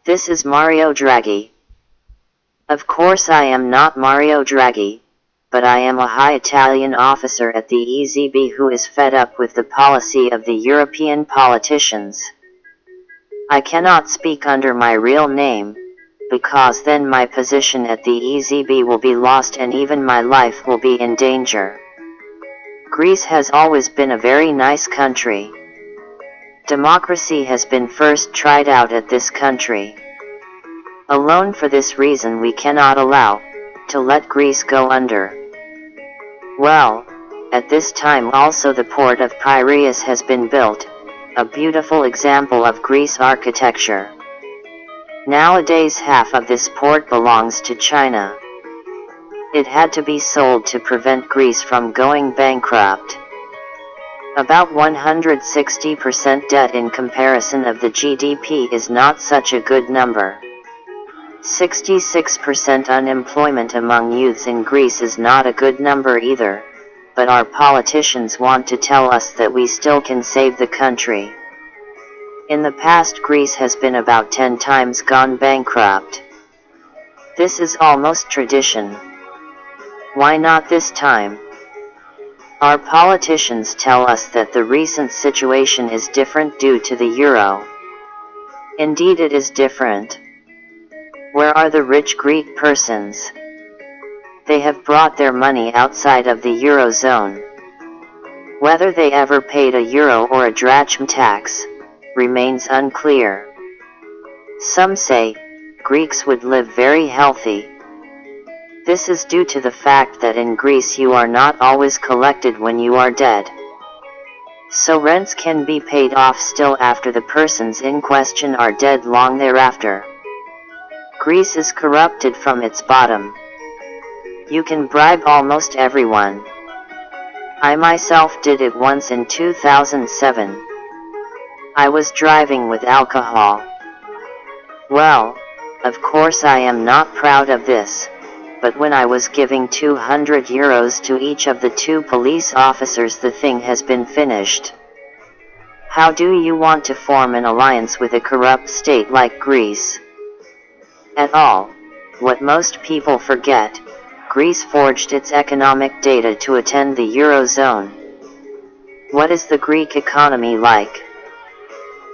This is Mario Draghi. Of course I am not Mario Draghi, but I am a high Italian officer at the ECB who is fed up with the policy of the European politicians. I cannot speak under my real name, because then my position at the ECB will be lost and even my life will be in danger. Greece has always been a very nice country. Democracy has been first tried out at this country. Alone for this reason we cannot allow to let Greece go under. Well, at this time also the port of Piraeus has been built, a beautiful example of Greece architecture. Nowadays half of this port belongs to China. It had to be sold to prevent Greece from going bankrupt. About 160% debt in comparison of the GDP is not such a good number. 66% unemployment among youths in Greece is not a good number either, but our politicians want to tell us that we still can save the country. In the past Greece has been about 10 times gone bankrupt. This is almost tradition. Why not this time? Our politicians tell us that the recent situation is different due to the euro. Indeed it is different. Where are the rich Greek persons? They have brought their money outside of the eurozone. Whether they ever paid a euro or a drachm tax remains unclear. Some say Greeks would live very healthy. This is due to the fact that in Greece you are not always collected when you are dead. So rents can be paid off still after the persons in question are dead long thereafter. Greece is corrupted from its bottom. You can bribe almost everyone. I myself did it once in 2007. I was driving with alcohol. Well, of course I am not proud of this, but when I was giving 200 euros to each of the 2 police officers the thing has been finished. How do you want to form an alliance with a corrupt state like Greece? At all, what most people forget, Greece forged its economic data to attend the Eurozone. What is the Greek economy like?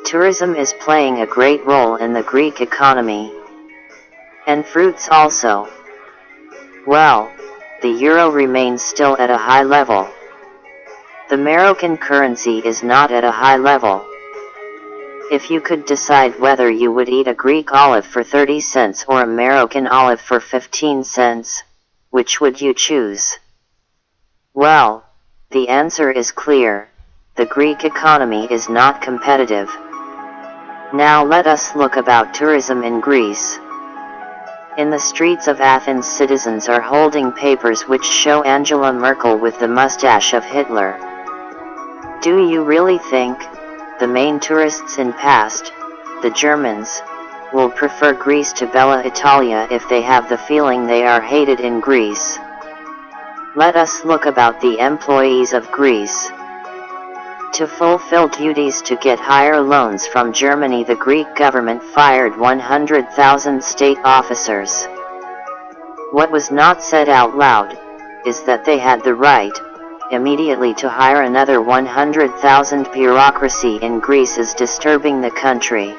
Tourism is playing a great role in the Greek economy. And fruits also. Well, the euro remains still at a high level. The Moroccan currency is not at a high level. If you could decide whether you would eat a Greek olive for 30 cents or a Moroccan olive for 15 cents, which would you choose? Well, the answer is clear. The Greek economy is not competitive. Now let us look about tourism in Greece. In the streets of Athens citizens are holding papers which show Angela Merkel with the mustache of Hitler. Do you really think the main tourists in past, the Germans, will prefer Greece to Bella Italia if they have the feeling they are hated in Greece? Let us look about the employees of Greece. To fulfill duties to get higher loans from Germany, the Greek government fired 100,000 state officers. What was not said out loud is that they had the right immediately to hire another 100,000. Bureaucracy in Greece is disturbing the country.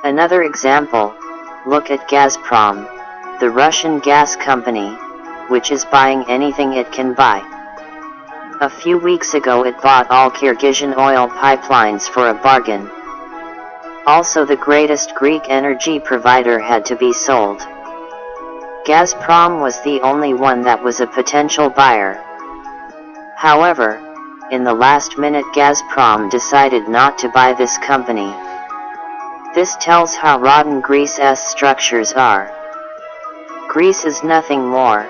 Another example, look at Gazprom, the Russian gas company, which is buying anything it can buy. A few weeks ago it bought all Kyrgyzstan oil pipelines for a bargain. Also the greatest Greek energy provider had to be sold. Gazprom was the only one that was a potential buyer. However, in the last minute Gazprom decided not to buy this company. This tells how rotten Greece's structures are. Greece is nothing more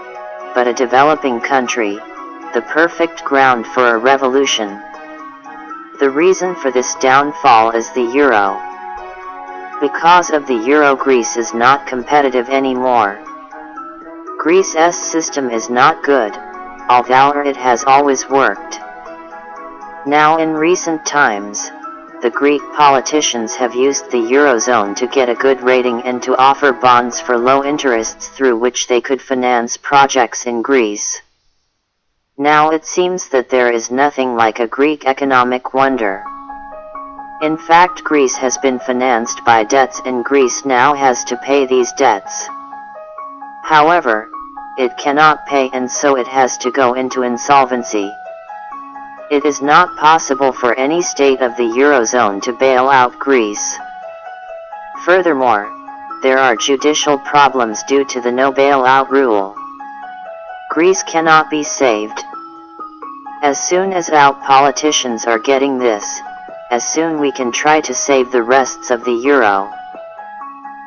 but a developing country, the perfect ground for a revolution. The reason for this downfall is the euro. Because of the euro, Greece is not competitive anymore. Greece's system is not good, although it has always worked. Now in recent times, the Greek politicians have used the Eurozone to get a good rating and to offer bonds for low interests through which they could finance projects in Greece. Now it seems that there is nothing like a Greek economic wonder. In fact, Greece has been financed by debts and Greece now has to pay these debts. However, it cannot pay and so it has to go into insolvency. It is not possible for any state of the Eurozone to bail out Greece. Furthermore, there are judicial problems due to the no bailout rule. Greece cannot be saved. As soon as our politicians are getting this, as soon we can try to save the rests of the euro.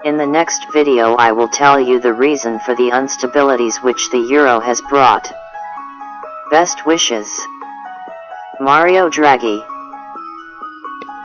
In the next video I will tell you the reason for the instabilities which the euro has brought. Best wishes. Mario Draghi.